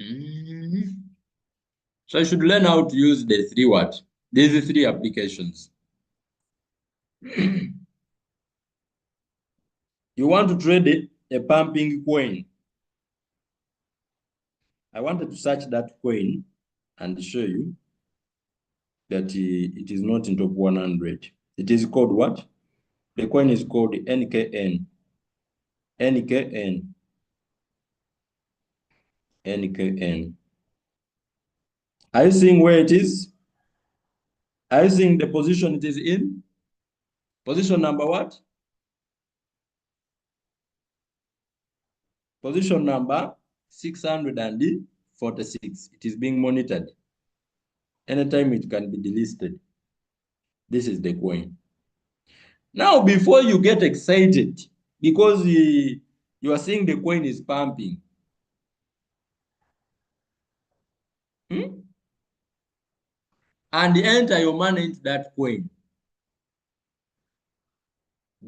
Mhm. So I should learn how to use the three what? These three applications. You want to trade a pumping coin. I wanted to search that coin and show you that it is not in top 100. It is called what? The coin is called NKN. NKN. NKN. Are you seeing where it is? Are you seeing the position it is in? Position number what? Position number 646. It is being monitored. Anytime it can be delisted. This is the coin. Now, before you get excited, because you are seeing the coin is pumping, and enter your money into that coin.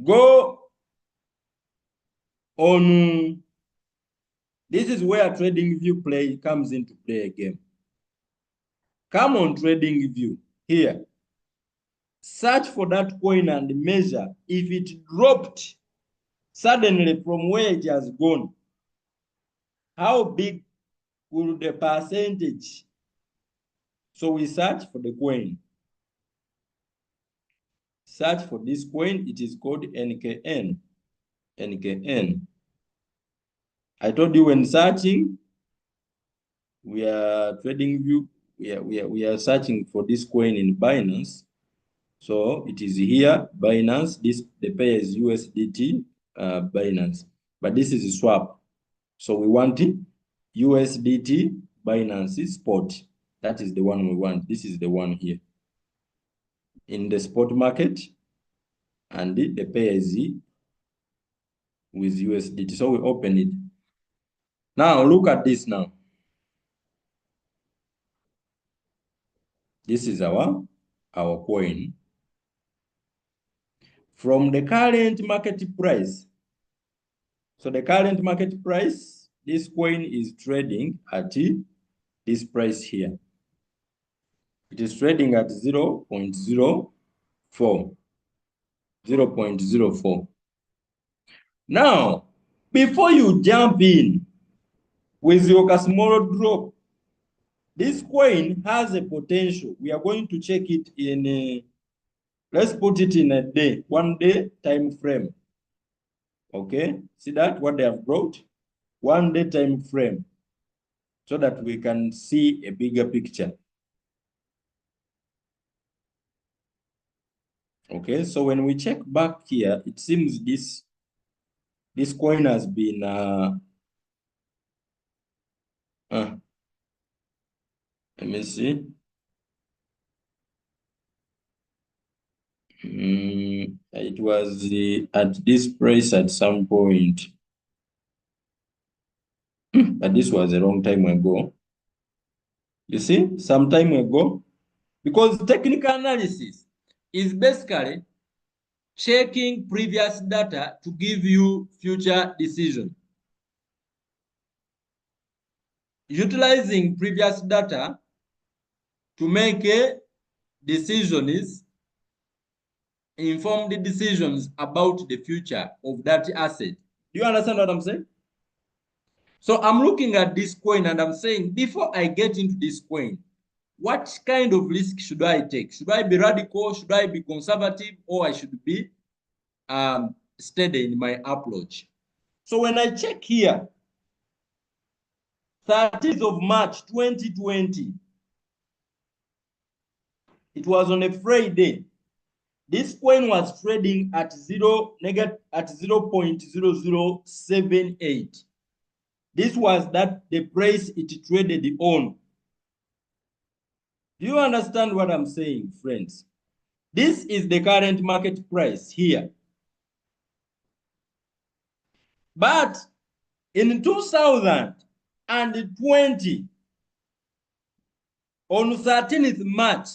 Go on. This is where TradingView play comes into play again. Come on TradingView here. Search for that coin and measure if it dropped suddenly from where it has gone. How big will the percentage? So we search for the coin. Search for this coin. It is called NKN. NKN. I told you when searching, we are TradingView. We are searching for this coin in Binance. So it is here, Binance. The pair is USDT, Binance. But this is a swap. So we want USDT Binance spot. That is the one we want. This is the one here. In the spot market, and the pair is with USDT. So we open it. Now look at this now. This is our coin. From the current market price. So the current market price, this coin is trading at this price here. It is trading at 0.04. 0.04. Now, before you jump in with your small drop, this coin has a potential. We are going to check it in let's put it in a day, 1 day time frame. Okay, see that what they have brought? 1 day time frame, so that we can see a bigger picture. Okay, so when we check back here, it seems this coin has been let me see. It was at this price at some point. But this was a long time ago. You see, some time ago. Because technical analysis is basically checking previous data to give you future decision. Utilizing previous data to make a decisions, informed decisions about the future of that asset. Do you understand what I'm saying? So I'm looking at this coin and I'm saying, before I get into this coin, what kind of risk should I take? Should I be radical? Should I be conservative? Or I should be steady in my approach? So when I check here, 30th of March 2020, it was on a Friday. This coin was trading at 0.0078. This was the price it traded on. Do you understand what I'm saying, friends? This is the current market price here. But in 2020, on 13th March,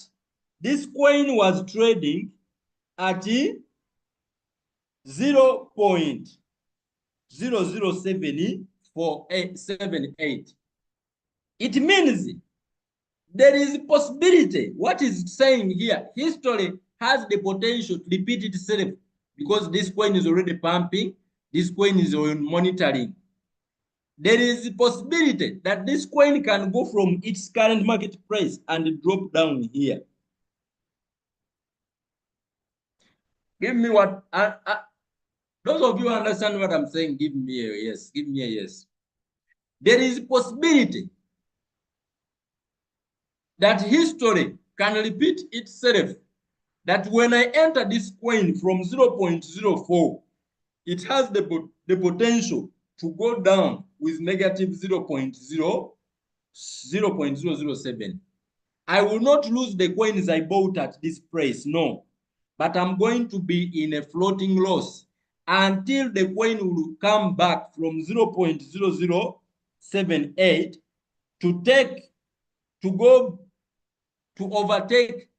this coin was trading at 0.00778. It means there is a possibility. What is saying here, history has the potential to repeat itself because this coin is already pumping, this coin is on monitoring. There is a possibility that this coin can go from its current market price and drop down here. Give me what, those of you who understand what I'm saying, give me a yes, give me a yes. There is a possibility that history can repeat itself, that when I enter this coin from 0.04, it has the potential to go down with negative 0.007. I will not lose the coins I bought at this price, no. But I'm going to be in a floating loss until the coin will come back from 0.0078 to go to overtake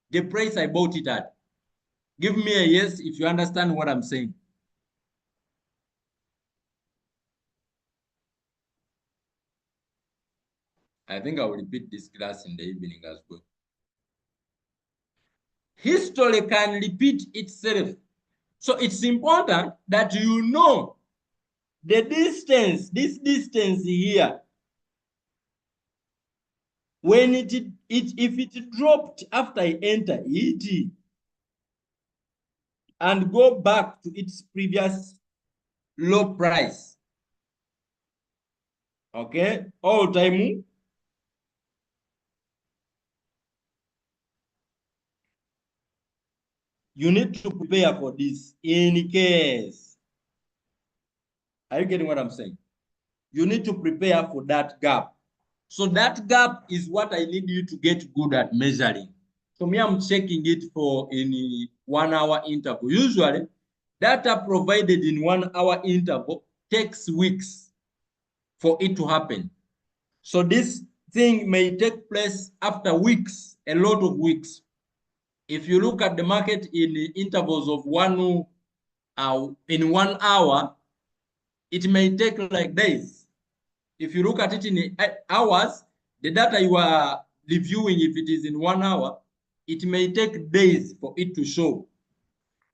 the price I bought it at. Give me a yes if you understand what I'm saying. I think I will repeat this class in the evening as well. History can repeat itself. So it's important that you know the distance, this distance here. When if it dropped after I enter it and go back to its previous low price, okay, all time, you need to prepare for this in case. Are you getting what I'm saying? You need to prepare for that gap. So that gap is what I need you to get good at measuring. So me, I'm checking it for in 1 hour interval. Usually, data provided in 1 hour interval takes weeks for it to happen. So this thing may take place after weeks, a lot of weeks. If you look at the market in the intervals of in 1 hour, it may take like days. If you look at it in hours, the data you are reviewing, if it is in 1 hour, it may take days for it to show.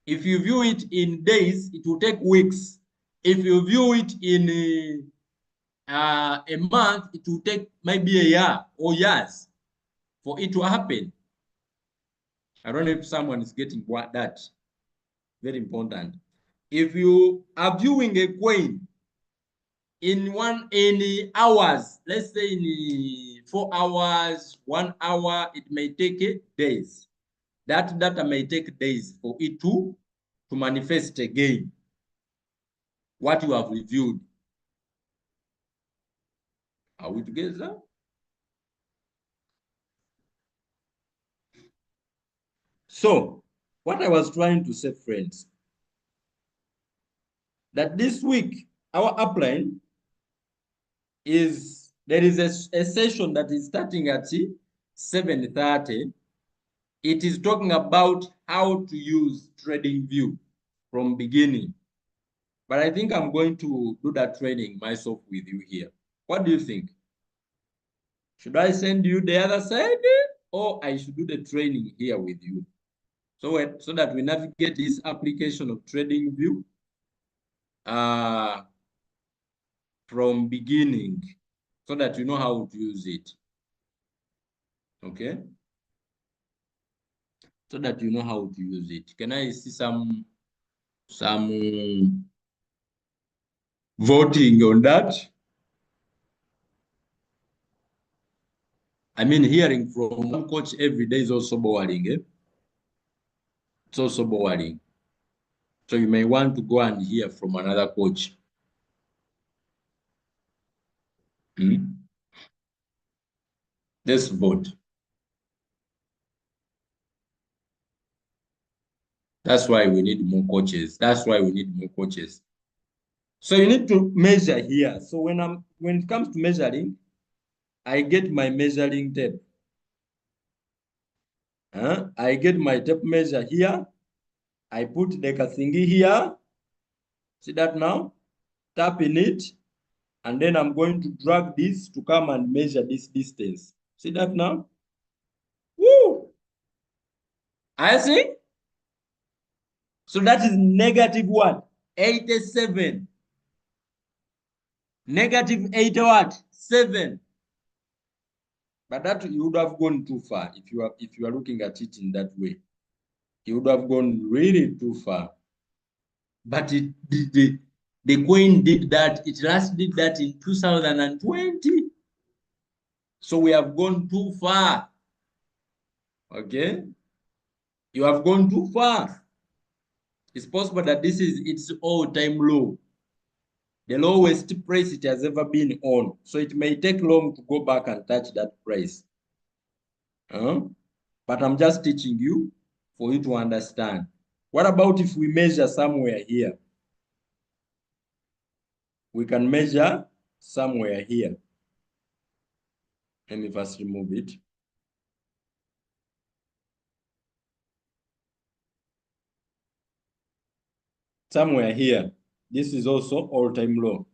If you view it in days, it will take weeks. If you view it in a month, it will take maybe a year or years for it to happen. I don't know if someone is getting that. Very important. If you are viewing a coin in hours, let's say in 4 hours, 1 hour, it may take days. That data may take days for it to manifest again what you have reviewed. Are we together? So, what I was trying to say, friends, that this week, our upline is, there is a session that is starting at 7:30. It is talking about how to use TradingView from beginning. But I think I'm going to do that training myself with you here. What do you think? Should I send you the other side or I should do the training here with you? So that we navigate this application of TradingView from beginning, so that you know how to use it. Okay? So that you know how to use it. Can I see some voting on that? I mean, hearing from one coach every day is also boring. It's also boring. So you may want to go and hear from another coach. Let's vote. That's why we need more coaches. That's why we need more coaches. So you need to measure here. So when it comes to measuring, I get my measuring tape. I get my tape measure here. I put the kathingi here. See that now? Tap in it. And then I'm going to drag this to come and measure this distance. See that now? Woo! I see. So that is negative what? 87. Negative 80 what? 7. But that you would have gone too far if you are looking at it in that way. You would have gone really too far. But the coin did that. It last did that in 2020. So we have gone too far. Okay? You have gone too far. It's possible that this is its all-time low. The lowest price it has ever been on. So it may take long to go back and touch that price. But I'm just teaching you for you to understand. What about if we measure somewhere here? We can measure somewhere here. Let me first remove it. Somewhere here. This is also all-time low.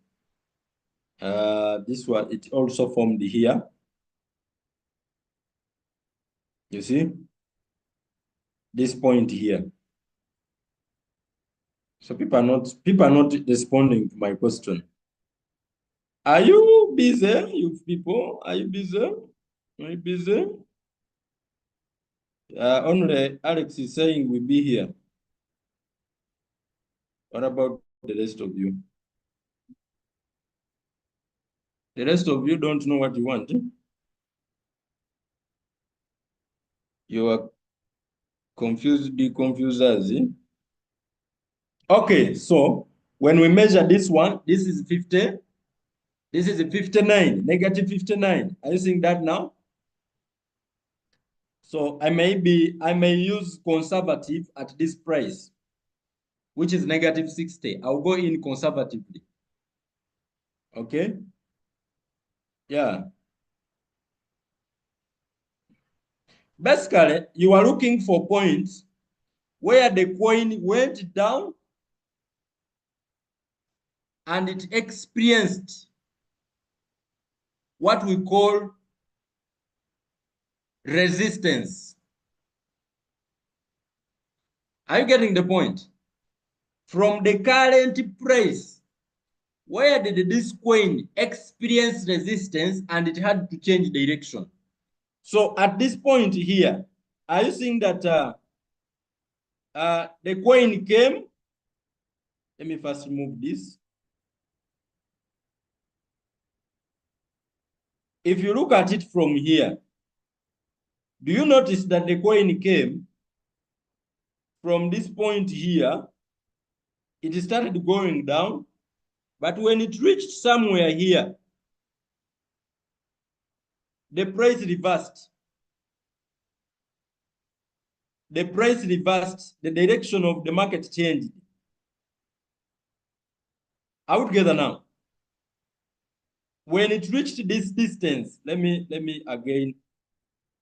This one, it also formed here. You see? This point here. So people are not responding to my question. Are you busy, you people? Are you busy? Are you busy? Only Alex is saying we'll be here. What about the rest of you? The rest of you don't know what you want. You are confused, the confusers. Okay, so when we measure this one, this is 50. This is 59, negative 59. Are you seeing that now? So I may use conservative at this price, which is negative 60. I'll go in conservatively. Okay? Yeah. Basically, you are looking for points where the coin went down and it experienced what we call resistance. Are you getting the point? From the current price, where did this coin experience resistance and it had to change direction? So at this point here, are you seeing that the coin came? Let me first remove this. If you look at it from here, do you notice that the coin came from this point here? It started going down, but when it reached somewhere here, the price reversed. The price reversed, the direction of the market changed. Are we together now? When it reached this distance, let me again.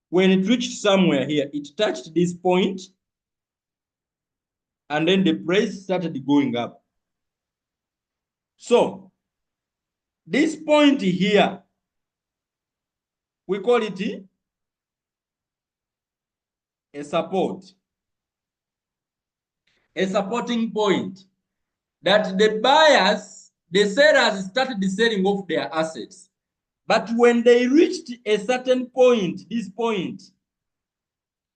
When it reached somewhere here, it touched this point, and then the price started going up. So this point here, we call it a support, a supporting point that the buyers, the sellers started selling off their assets. But when they reached a certain point, this point,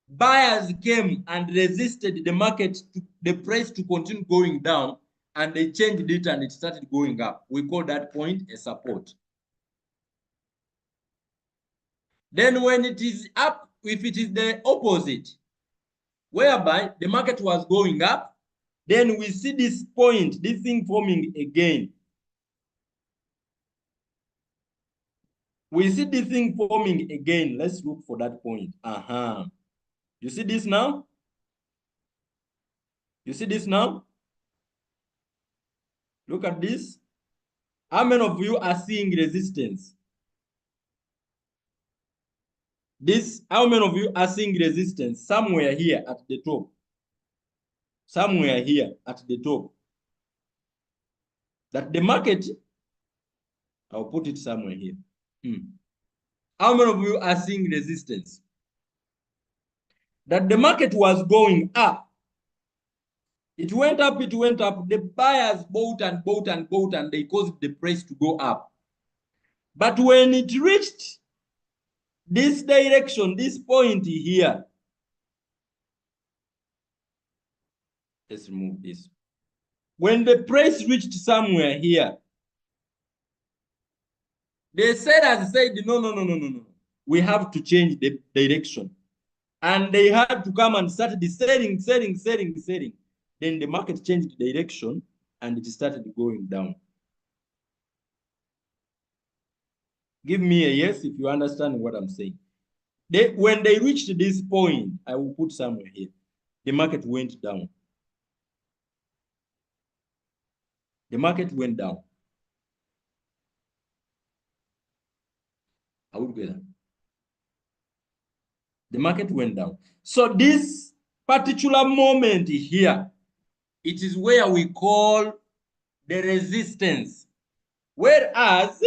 buyers came and resisted the market, the price to continue going down, and they changed it and it started going up. We call that point a support. Then when it is up, if it is the opposite, whereby the market was going up, then we see this point, this thing forming again. We see this thing forming again. Let's look for that point. You see this now? You see this now? Look at this. How many of you are seeing resistance? This, how many of you are seeing resistance somewhere here at the top? Somewhere here at the top. That the market I'll put it somewhere here. How many of you are seeing resistance? That the market was going up. It went up, it went up. The buyers bought and bought and bought, and they caused the price to go up. But when it reached this direction, this point here, let's remove this. When the price reached somewhere here, the sellers said, no. We have to change the direction. And they had to come and start the selling. Then the market changed direction and it started going down. Give me a yes if you understand what I'm saying. When they reached this point, I will put somewhere here, the market went down. The market went down. Are we together? The market went down. So this particular moment here, it is where we call the resistance. Whereas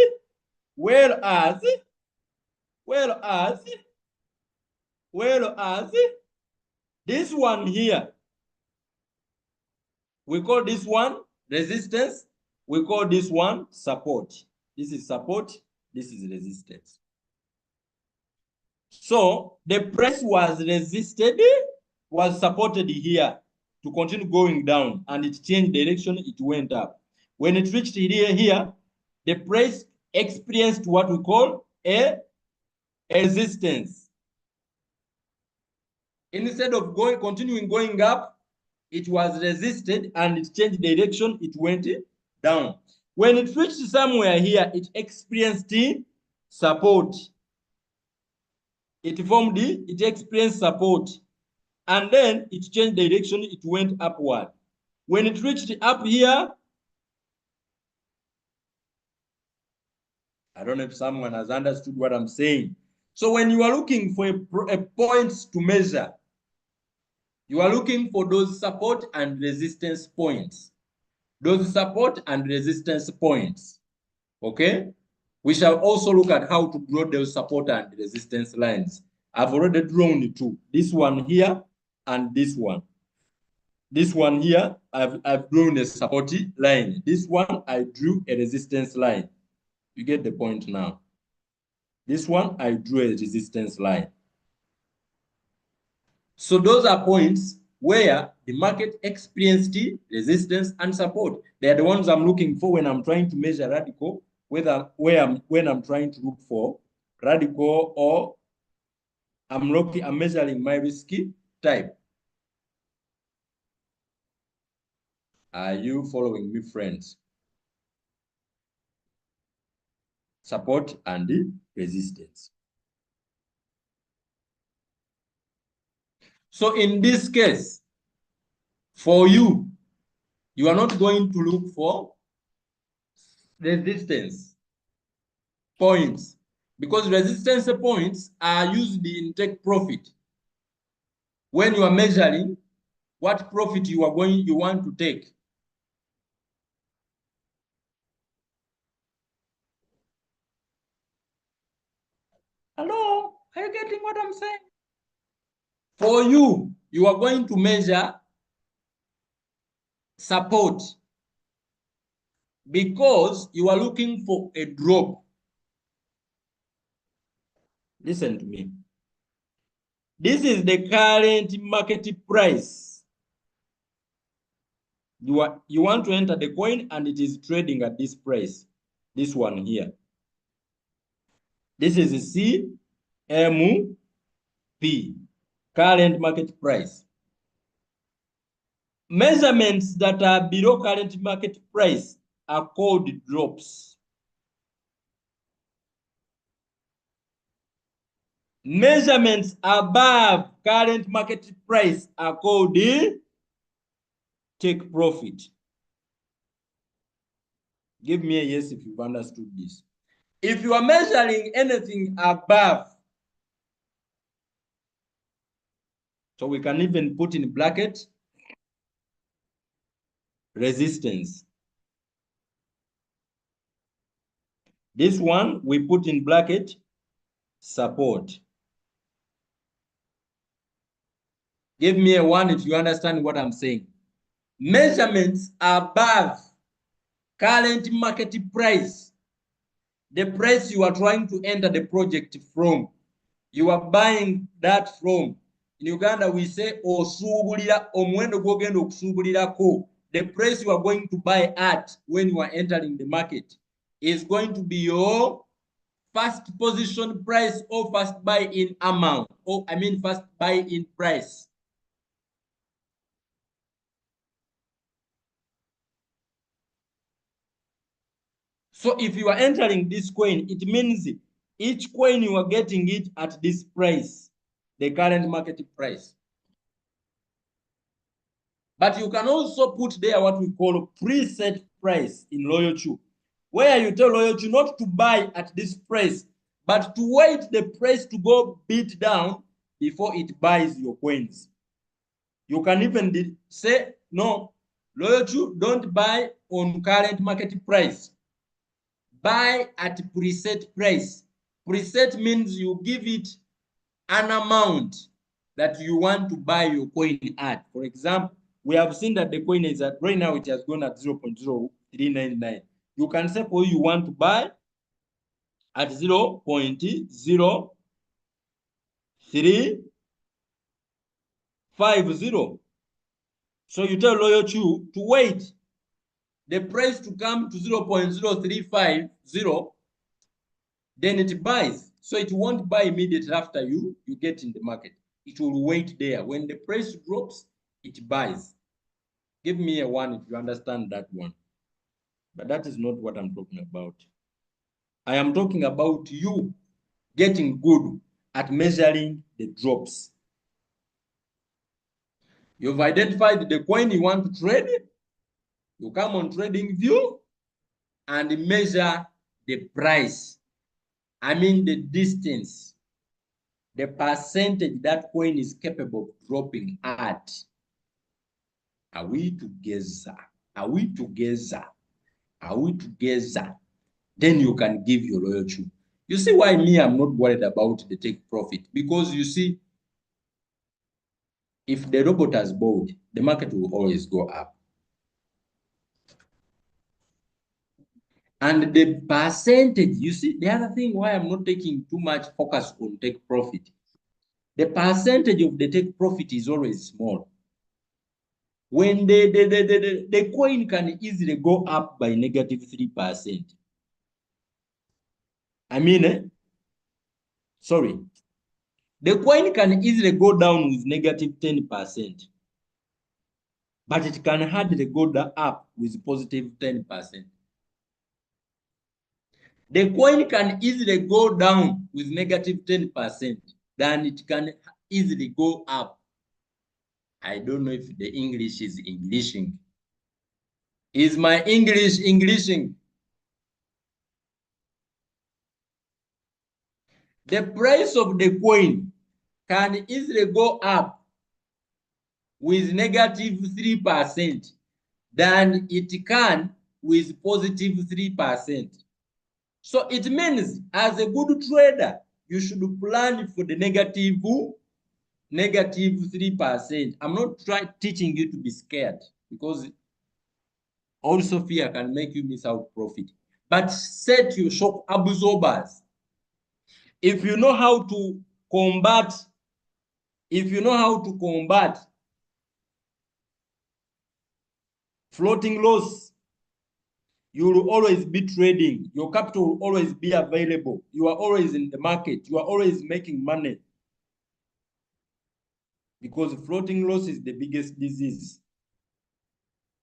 this one here, we call this one resistance. We call this one support. This is support. This is resistance. So the price was resisted, was supported here to continue going down, and it changed direction. It went up. When it reached here, the price experienced what we call a resistance. Instead of continuing going up, it was resisted and it changed direction. It went down. When it reached somewhere here, it experienced support. It experienced support. And then it changed direction. It went upward. When it reached up here, I don't know if someone has understood what I'm saying. So when you are looking for a point to measure, you are looking for those support and resistance points. Those support and resistance points. Okay? We shall also look at how to draw those support and resistance lines. I've already drawn two. This one here and this one. This one here, I've drawn a support line. This one, I drew a resistance line. You get the point now. This one, I drew a resistance line. So those are points where the market experienced resistance and support. They are the ones I'm looking for when I'm trying to measure radical, when I'm trying to look for radical, or I'm measuring my risky type. Are you following me, friends? Support and resistance. So in this case, for you, you are not going to look for resistance points, because resistance points are used in take profit. When you are measuring what profit you want to take. Hello, are you getting what I'm saying? For you, you are going to measure support because you are looking for a drop. Listen to me. This is the current market price. You want to enter the coin and it is trading at this price. This one here. This is CMP, current market price. Measurements that are below current market price are called drops. Measurements above current market price are called take profit. Give me a yes if you've understood this. If you are measuring anything above, so we can even put in bracket resistance. This one we put in bracket support. Give me a 1 if you understand what I'm saying. Measurements above current market price, the price you are trying to enter the project from, you are buying that from. In Uganda, we say osubulira omwendo gwogenda okusubulirako. The price you are going to buy at when you are entering the market is going to be your first position price or first buy in amount, or I mean first buy in price. So if you are entering this coin, it means each coin you are getting it at this price, the current market price. But you can also put there what we call preset price in Loyalty, where you tell Loyalty not to buy at this price, but to wait the price to go beat down before it buys your coins. You can even say, no, Loyalty, don't buy on current market price. Buy at preset price. Preset means you give it an amount that you want to buy your coin at. For example, we have seen that the coin is at right now, it has gone at 0.0399. You can say for you want to buy at 0.0350. So you tell Loyalty to wait the price to come to 0.0350, then it buys. So it won't buy immediately after you get in the market. It will wait there. When the price drops, it buys. Give me a 1 if you understand that one. But that is not what I'm talking about. I am talking about you getting good at measuring the drops. You've identified the coin you want to trade. You come on Trading View and measure the price. I mean the distance, the percentage that coin is capable of dropping at. Are we together? Are we together? Are we together? Then you can give your Loyalty. You see why me, I'm not worried about the take profit. Because you see, if the robot has bought, the market will always go up. And the percentage, you see, the other thing why I'm not taking too much focus on take profit, the percentage of the take profit is always small. When the coin can easily go up by -3%. I mean, sorry, the coin can easily go down with -10%, but it can hardly go up with +10%. The coin can easily go down with -10%, then it can easily go up. I don't know if the English is Englishing. Is my English Englishing? The price of the coin can easily go up with -3% than it can with +3%. So it means as a good trader, you should plan for the -3%. I'm not teaching you to be scared, because also fear can make you miss out profit. But set your shock absorbers. If you know how to combat, floating loss, you will always be trading. Your capital will always be available. You are always in the market. You are always making money. Because floating loss is the biggest disease.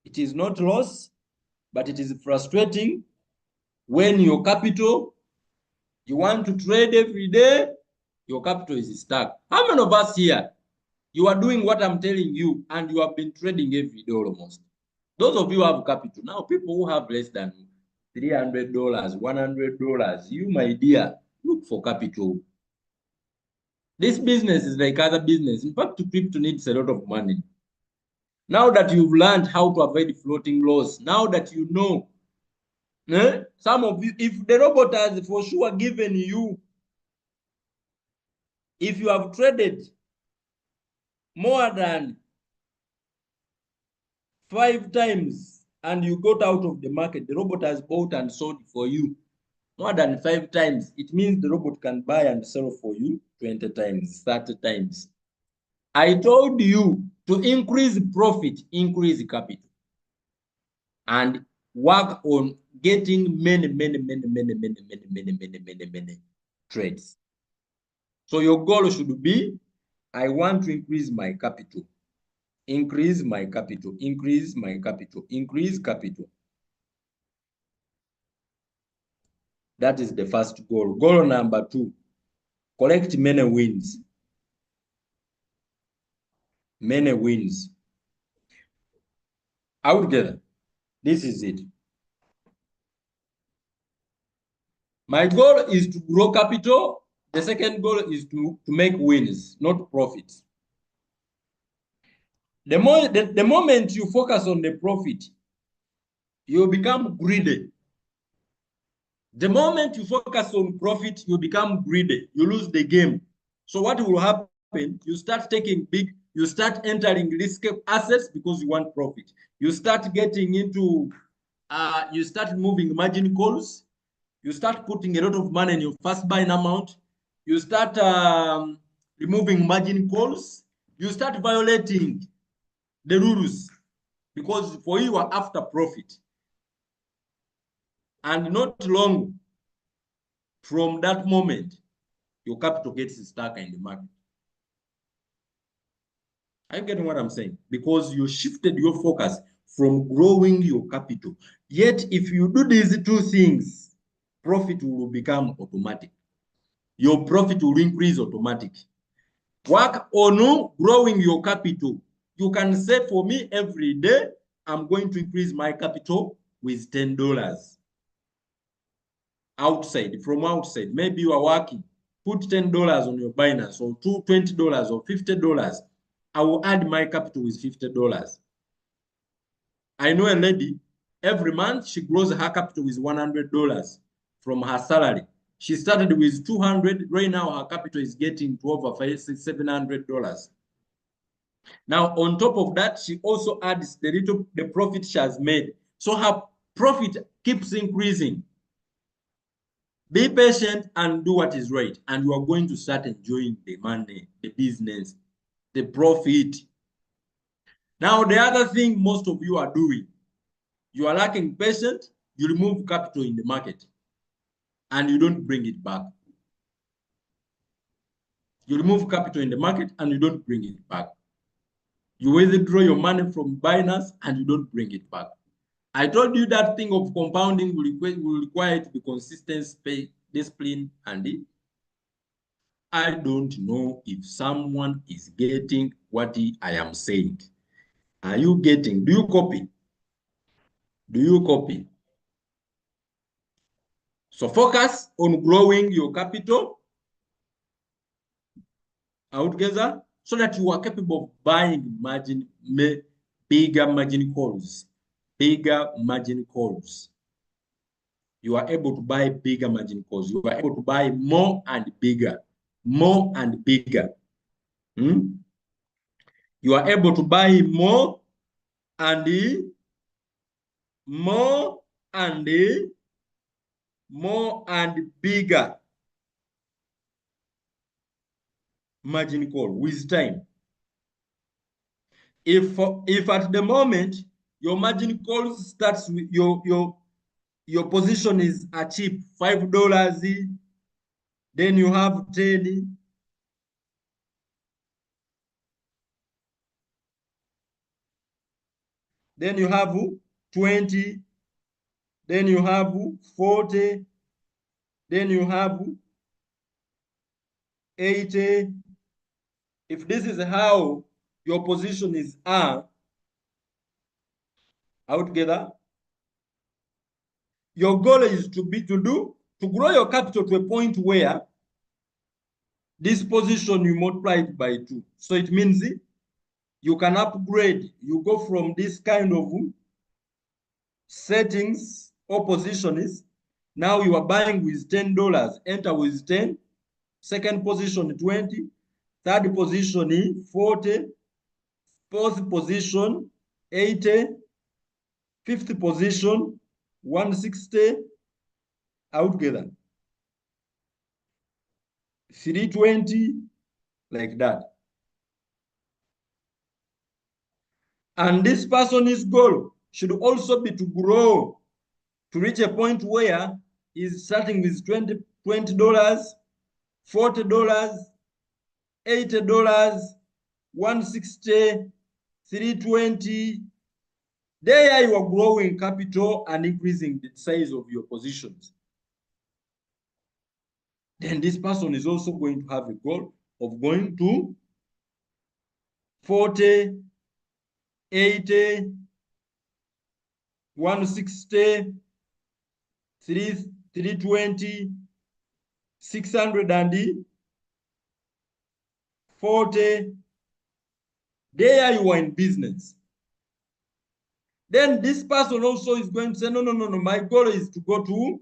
It is not loss, but it is frustrating when your capital, you want to trade every day, your capital is stuck. How many of us here, you are doing what I'm telling you and you have been trading every day almost? Those of you who have capital. Now, people who have less than $300, $100, you, my dear, look for capital. This business is like other business. In fact, crypto needs a lot of money. Now that you've learned how to avoid floating loss, now that you know Some of you, if the robot has for sure given you, if you have traded more than 5 times and you got out of the market, the robot has bought and sold for you more than 5 times. It means the robot can buy and sell for you 20 times, 30 times. I told you to increase profit, increase capital, and work on getting many trades. So your goal should be, I want to increase my capital, increase my capital, increase my capital, increase capital. That is the first goal. Goal number 2, collect many wins. Many wins. Out together. This is it. My goal is to grow capital. The second goal is to make wins, not profits. The moment you focus on the profit, you become greedy. The moment you focus on profit, you become greedy. You lose the game. So what will happen? You start taking you start entering risky assets because you want profit. You start getting into, you start moving margin calls. You start putting a lot of money in your first buying amount. You start removing margin calls. You start violating the rules because for you are after profit. And not long from that moment, your capital gets stuck in the market. Are you getting what I'm saying? Because you shifted your focus from growing your capital. Yet, if you do these 2 things, profit will become automatic. Your profit will increase automatic. Work on growing your capital. You can say, for me, every day, I'm going to increase my capital with $10. Outside, from outside, maybe you are working, put $10 on your Binance, or $20 or $50. I will add my capital with $50. I know a lady, every month she grows her capital with $100 from her salary. She started with $200. Right now, her capital is getting to over $700. Now, on top of that, she also adds the profit she has made. So her profit keeps increasing. Be patient and do what is right, and you are going to start enjoying the money, the business, the profit. Now, the other thing most of you are doing, you are lacking patience, you remove capital in the market, and you don't bring it back. You remove capital in the market, and you don't bring it back. You withdraw your money from Binance, and you don't bring it back. I told you that thing of compounding will require it to be consistent, discipline, and I don't know if someone is getting what I am saying. Are you getting? Do you copy? Do you copy? So focus on growing your capital out together so that you are capable of buying bigger margin calls. Bigger margin calls. You are able to buy bigger margin calls. You are able to buy more and bigger. More and bigger. You are able to buy more and more and bigger margin call with time. If at the moment your margin call starts with your position is cheap, $5, then you have 10, then you have 20, then you have 40, then you have 80. If this is how your position is out together, your goal is to grow your capital to a point where this position you multiply it by 2. So it means you can upgrade. You go from this kind of settings all positions. Now you are buying with $10, enter with 10. Second position 20, third position 40, fourth position 80, fifth position 160, altogether 320, like that. And this person's goal should also be to grow to reach a point where he's starting with $20, $40, $80, 160, 320. There you are growing capital and increasing the size of your positions. Then this person is also going to have a goal of going to 40, 80, 160, 320, 640. There you are in business. Then this person also is going to say, no, my goal is to go to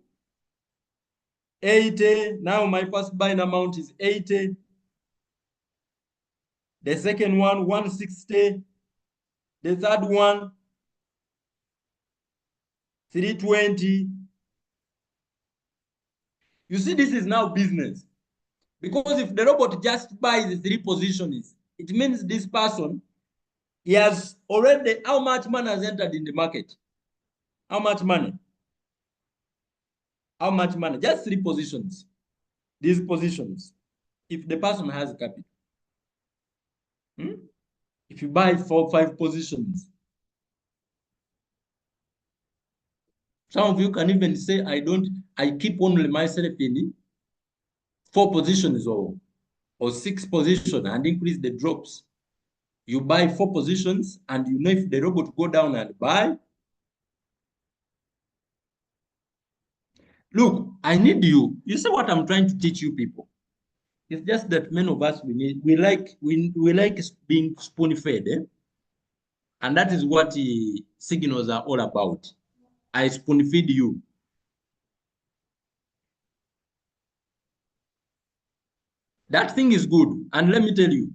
80. Now my first buying amount is 80. The second one, 160. The third one, 320. You see, this is now business. Because if the robot just buys the 3 positions, it means this person, he has already, how much money has entered in the market? How much money? How much money? Just 3 positions. These positions. If the person has capital. If you buy 4, 5 positions. Some of you can even say, I keep only myself in 4 positions or 6 positions and increase the drops. You buy 4 positions and you know if the robot go down and buy. Look, I need you. You see what I'm trying to teach you people? It's just that many of us, we like being spoon-fed. And that is what signals are all about. I spoon-feed you. That thing is good. And let me tell you,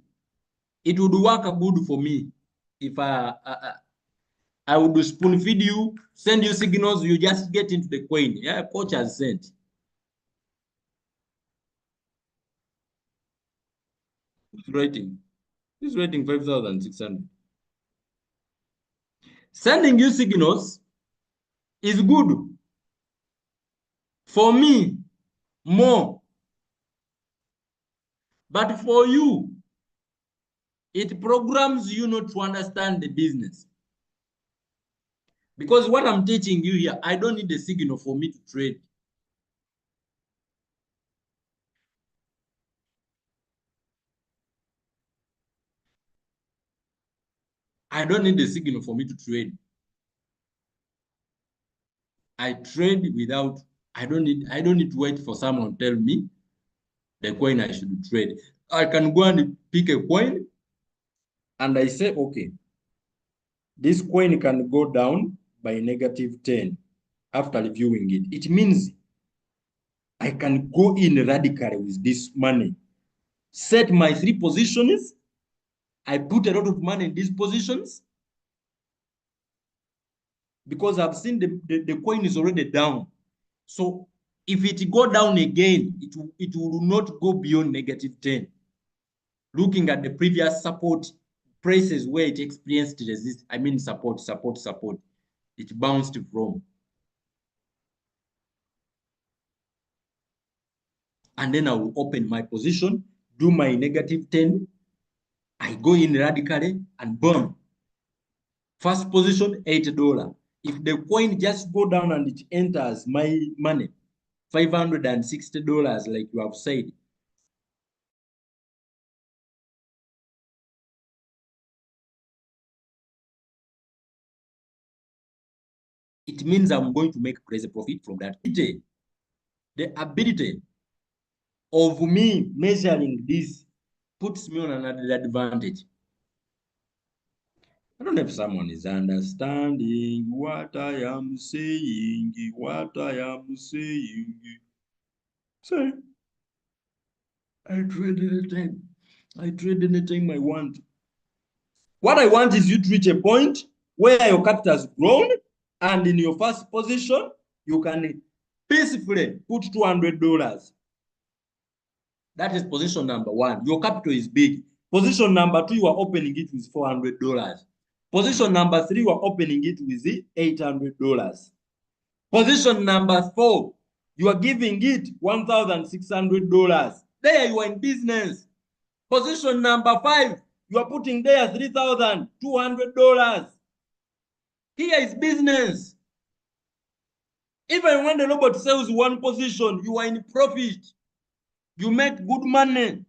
it would work good for me if I would spoon feed you, send you signals, you just get into the coin. Yeah, coach has sent. Who's rating? Who's rating 5,600? Sending you signals is good. For me, more. But for you, it programs you not to understand the business. Because what I'm teaching you here, I don't need a signal for me to trade. I don't need a signal for me to trade. I trade without, I don't need to wait for someone to tell me the coin I should trade. I can go and pick a coin and I say, okay, this coin can go down by -10 after reviewing it. It means I can go in radically with this money, set my 3 positions. I put a lot of money in these positions because I've seen the coin is already down. So if it go down again, it will not go beyond -10. Looking at the previous support prices where it experienced resist, I mean support, it bounced from. And then I will open my position, do my -10. I go in radically and boom. First position, $8. If the coin just go down and it enters my money, $560, like you have said, it means I'm going to make crazy profit from that. The ability of me measuring this puts me on another advantage. I don't know if someone is understanding what I am saying, what I am saying. Sorry. I trade anytime. I trade anytime I want. What I want is you to reach a point where your capital has grown, and in your first position, you can peacefully put $200. That is position number one. Your capital is big. Position number two, you are opening it with $400. Position number three, you are opening it with $800. Position number four, you are giving it $1,600. There you are in business. Position number five, you are putting there $3,200. Here is business. Even when the robot sells one position, you are in profit. You make good money.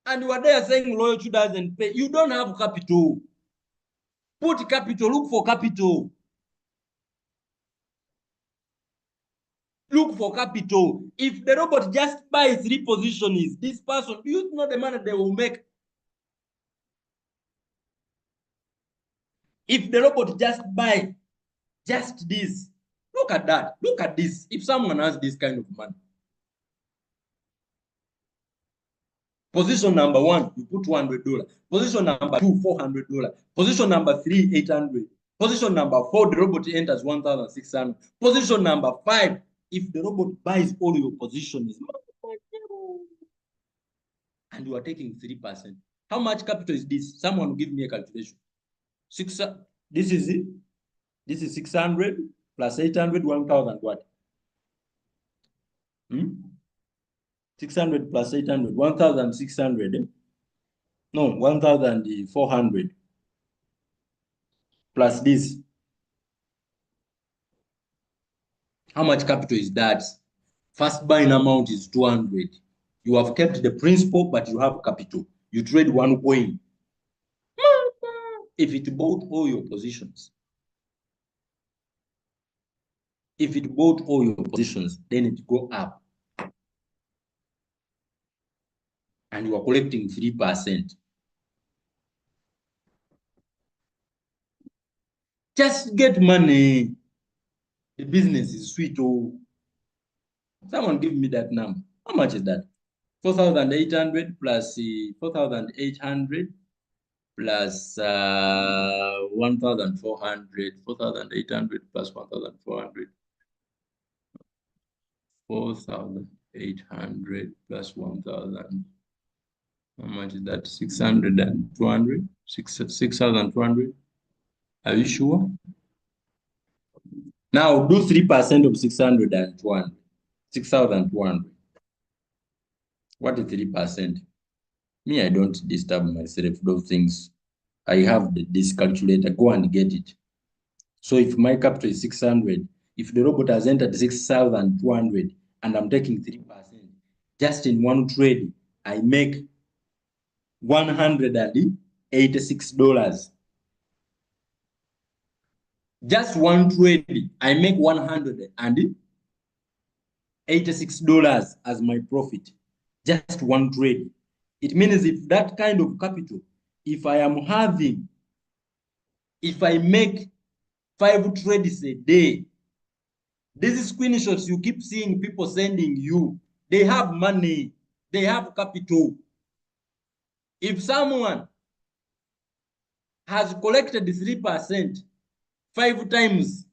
And you are there saying loyalty doesn't pay. You don't have capital. Put capital, look for capital. Look for capital. If the robot just buys 3 positions, this person, you know the money they will make. If the robot just buy just this, look at that. Look at this. If someone has this kind of money. Position number one, you put $200. Position number two, $400. Position number three, $800. Position number four, the robot enters 1,600. Position number five, if the robot buys all your positions, and you are taking 3%, how much capital is this? Someone give me a calculation. This is it. This is 600 plus 800, 1,000 what? 600 plus 800, 1,600. No, 1,400 plus this. How much capital is that? First buying amount is 200. You have kept the principal, but you have capital. You trade one coin. If it bought all your positions, then it go up. And you are collecting 3%. Just get money. The business is sweet. Oh, someone give me that number. How much is that? 4,800 plus 4,800 plus 1,400. 4,800 plus 1,400. 4,800 plus 1,000. How much is that? 600 and 200? 6,200? Are you sure? Now do 3% of 600 and 200. 6,200. What is 3%? Me, I don't disturb myself, those things. I have this calculator. Go and get it. So if my capital is 600, if the robot has entered 6,200 and I'm taking 3%, just in one trade, I make $186. Just one trade, I make $186 as my profit. Just one trade. It means if that kind of capital, if I make 5 trades a day, these screenshots you keep seeing people sending you, they have money, they have capital. If someone has collected 3% 5 times,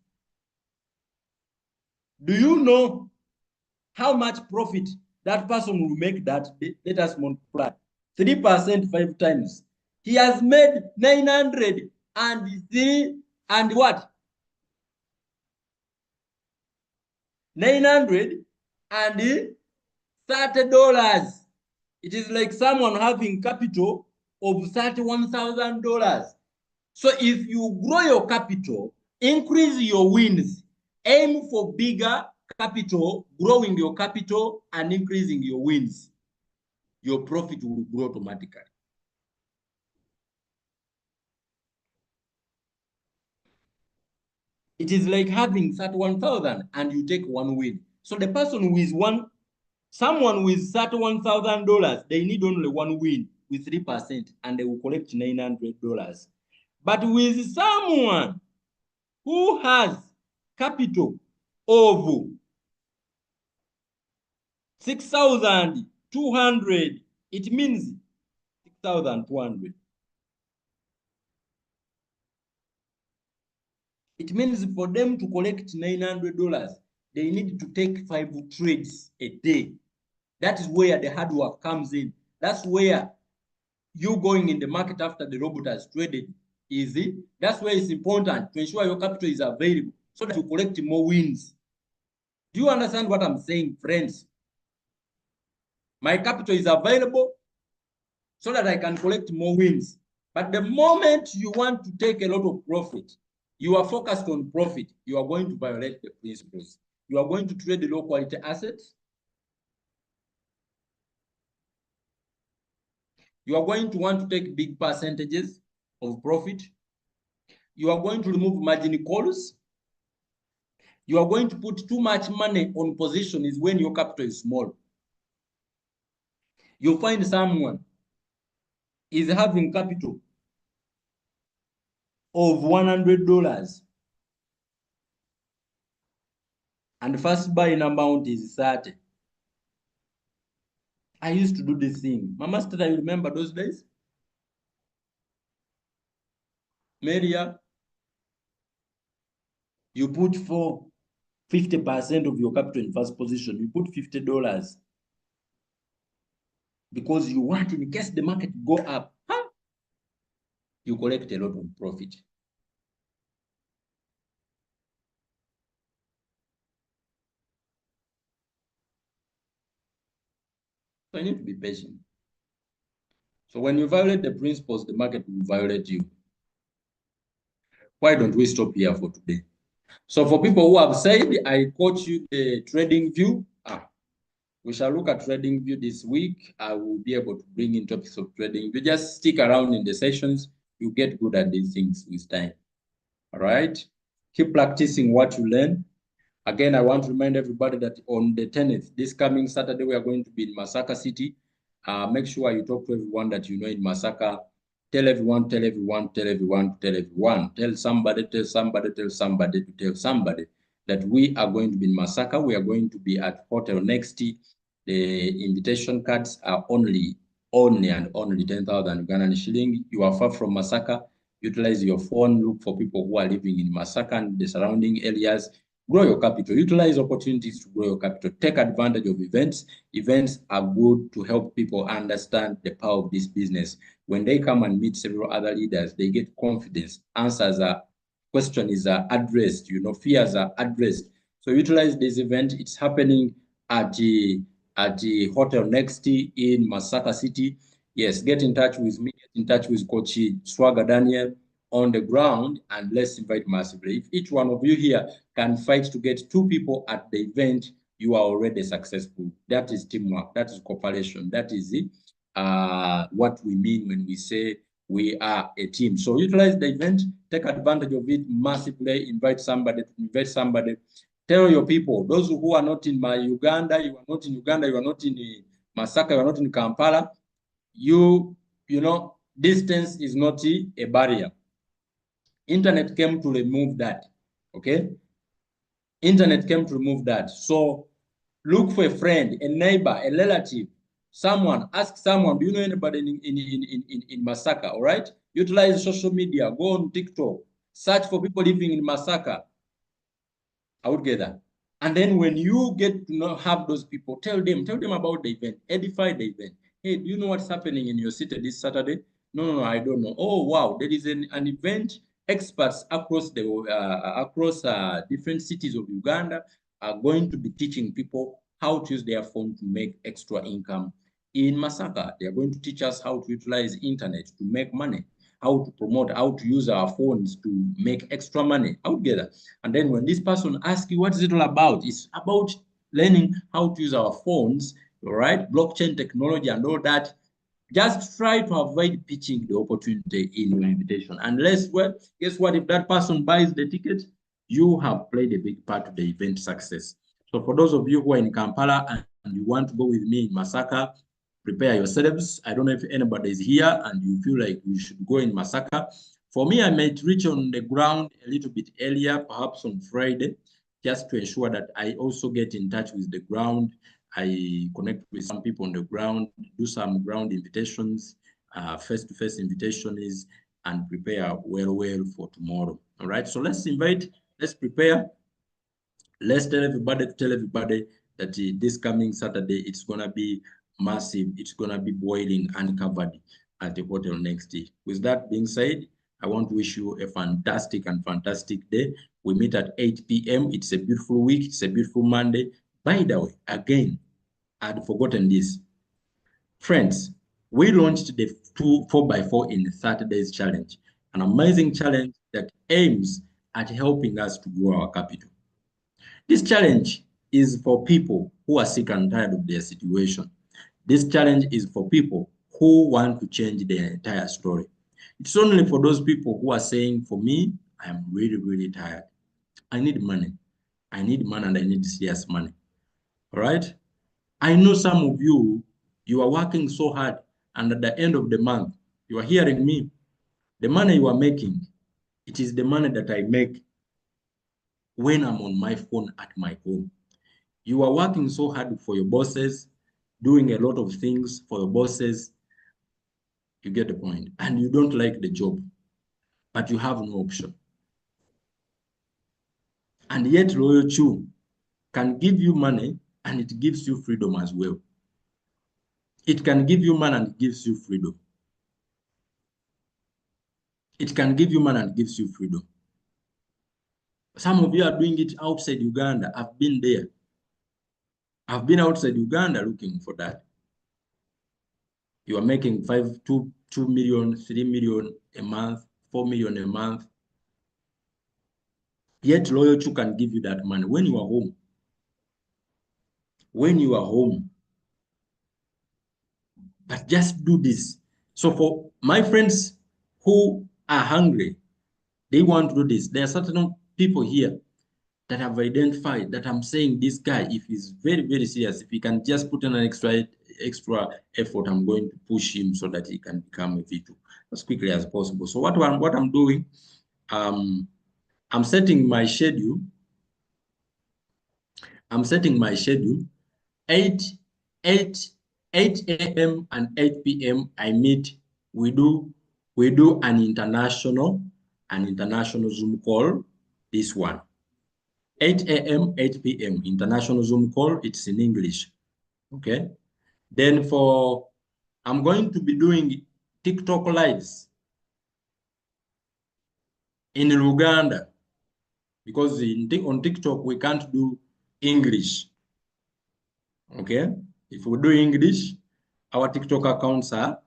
do you know how much profit that person will make? That let us multiply 3% 5 times. He has made 903 and what? $930. It is like someone having capital of $31,000. So if you grow your capital, increase your wins, aim for bigger capital, growing your capital and increasing your wins, your profit will grow automatically. It is like having 31,000 and you take one win. So the person with someone with $31,000, they need only one win with 3% and they will collect $900. But with someone who has capital of 6,200, it means 6,200. It means for them to collect $900, they need to take 5 trades a day. That is where the hard work comes in. That's where you going in the market after the robot has traded is it. That's where it's important to ensure your capital is available so that you collect more wins. Do you understand what I'm saying, friends? My capital is available so that I can collect more wins. But the moment you want to take a lot of profit, you are focused on profit, you are going to violate the principles. You are going to trade the low quality assets. You are going to want to take big percentages of profit. You are going to remove margin calls. You are going to put too much money on position is when your capital is small. You find someone is having capital of $100 and the first buying amount is 30. I used to do this thing. Mama Stella, you remember those days? Maria, you put for 50% of your capital in first position. You put $50 because you want, in case the market go up, you collect a lot of profit. So you need to be patient. So when you violate the principles, the market will violate you. Why don't we stop here for today? So for people who have said, I coach you the trading view. We shall look at trading view this week. I will be able to bring in topics of trading view. Just stick around in the sessions. You get good at these things with time. All right. Keep practicing what you learn. Again, I want to remind everybody that on the 10th, this coming Saturday, we are going to be in Masaka City. Make sure you talk to everyone that you know in Masaka. Tell everyone, tell everyone, tell everyone, tell everyone. Tell somebody, tell somebody, tell somebody to tell somebody that we are going to be in Masaka. We are going to be at Hotel Next. The invitation cards are only and only 10,000 Ugandan shilling. You are far from Masaka. Utilize your phone. Look for people who are living in Masaka and the surrounding areas. Grow your capital. Utilize opportunities to grow your capital. Take advantage of events. Events are good to help people understand the power of this business. When they come and meet several other leaders, they get confidence. Questions are addressed. Fears are addressed. So utilize this event. It's happening at the Hotel Next in Masaka City. Yes, get in touch with me. Get in touch with Coach Swagger Daniel on the ground, and let's invite massively. If each one of you here can fight to get 2 people at the event, you are already successful. That is teamwork. That is cooperation. That is it. What we mean when we say we are a team. So utilize the event, take advantage of it massively, invite somebody. Tell your people, those who are not in Uganda, you are not in Uganda, you are not in Masaka, you are not in Kampala, you know, distance is not a barrier. Internet came to remove that, okay? Internet came to remove that. So look for a friend, a neighbor, a relative, someone, ask someone, do you know anybody in Masaka, all right? Utilize social media, go on TikTok, search for people living in Masaka, out together. And then when you get to have those people, tell them about the event, edify the event. Hey, do you know what's happening in your city this Saturday? No, I don't know. Oh, wow, there is an event. Experts across different cities of Uganda are going to be teaching people how to use their phone to make extra income in Masaka. They are going to teach us how to utilize internet to make money, how to promote, how to use our phones to make extra money out together. And then when this person asks you, what is it all about? It's about learning how to use our phones, all right? Blockchain technology and all that. Just try to avoid pitching the opportunity in your invitation. Unless, well, guess what? If that person buys the ticket, you have played a big part of the event success. So for those of you who are in Kampala and you want to go with me in Masaka, prepare yourselves. I don't know if anybody is here and you feel like we should go in Masaka. For me, I might reach on the ground a little bit earlier, perhaps on Friday, just to ensure that I also get in touch with the ground. I connect with some people on the ground, do some ground invitations, face-to-face invitations, and prepare well for tomorrow. All right, so let's prepare. Let's tell everybody that this coming Saturday, it's going to be massive. It's going to be boiling and covered at the hotel next day. With that being said, I want to wish you a fantastic day. We meet at 8 p.m. It's a beautiful week. It's a beautiful Monday. By the way, again, I'd forgotten this. Friends, we launched the 4x4 in 30 days challenge, an amazing challenge that aims at helping us to grow our capital. This challenge is for people who are sick and tired of their situation. This challenge is for people who want to change their entire story. It's only for those people who are saying, for me, I am really tired. I need money. I need money and I need serious money. All right? I know some of you, you are working so hard and at the end of the month, you are hearing me. The money you are making, it is the money that I make when I'm on my phone at my home. You are working so hard for your bosses, doing a lot of things for your bosses. You get the point. And you don't like the job, but you have no option. And yet Royal Chew can give you money and it gives you freedom as well. It can give you money and it gives you freedom. It can give you money and gives you freedom. Some of you are doing it outside Uganda. I've been there. I've been outside Uganda looking for that. You are making 2 million, 3 million a month, 4 million a month. Yet Royal Chew can give you that money when you are home. When you are home. But just do this. So for my friends who are hungry, they want to do this. There are certain people here that have identified that I'm saying this guy, if he's very serious, if he can just put in an extra effort, I'm going to push him so that he can become a V2 as quickly as possible. So what I'm doing, I'm setting my schedule. I'm setting my schedule 8 a.m. and 8 p.m. I meet. We do an international Zoom call. This one. 8 a.m., 8 p.m. international Zoom call. It's in English. Okay. Then I'm going to be doing TikTok lives in Uganda because on TikTok we can't do English. Okay. If we do English, our TikTok accounts are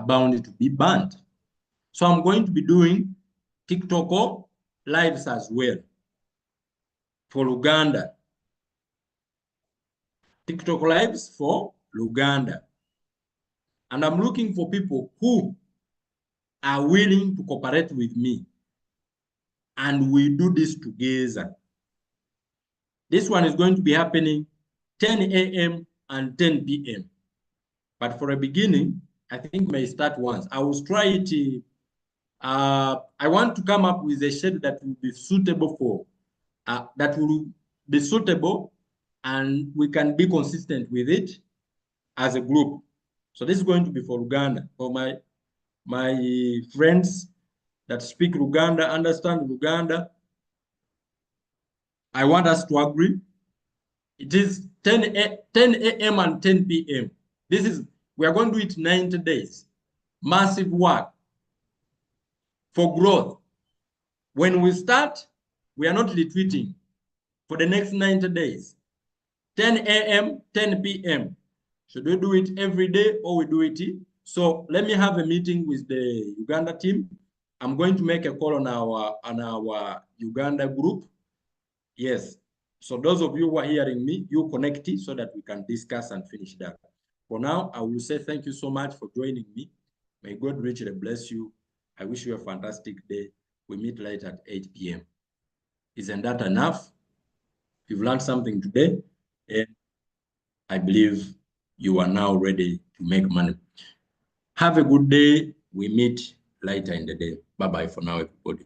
bound to be banned. So I'm going to be doing TikTok lives as well for Uganda. TikTok lives for Uganda. And I'm looking for people who are willing to cooperate with me. And we do this together. This one is going to be happening 10 a.m. and 10 p.m. But for a beginning, I think we may start once. I will try it. I want to come up with a schedule that will be suitable and we can be consistent with it as a group. So this is going to be for Uganda, for my friends that speak Luganda, understand Luganda. I want us to agree. It is 10 a.m. and 10 p.m. We are going to do it 90 days. Massive work for growth. When we start, we are not retreating for the next 90 days. 10 a.m., 10 p.m. Should we do it every day or we do it? So let me have a meeting with the Uganda team. I'm going to make a call on our Uganda group. Yes. So those of you who are hearing me, you connect it so that we can discuss and finish that. For now, I will say thank you so much for joining me. May God richly bless you. I wish you a fantastic day. We meet later at 8 p.m. Isn't that enough? You've learned something today, and I believe you are now ready to make money. Have a good day. We meet lighter in the day. Bye bye for now, everybody.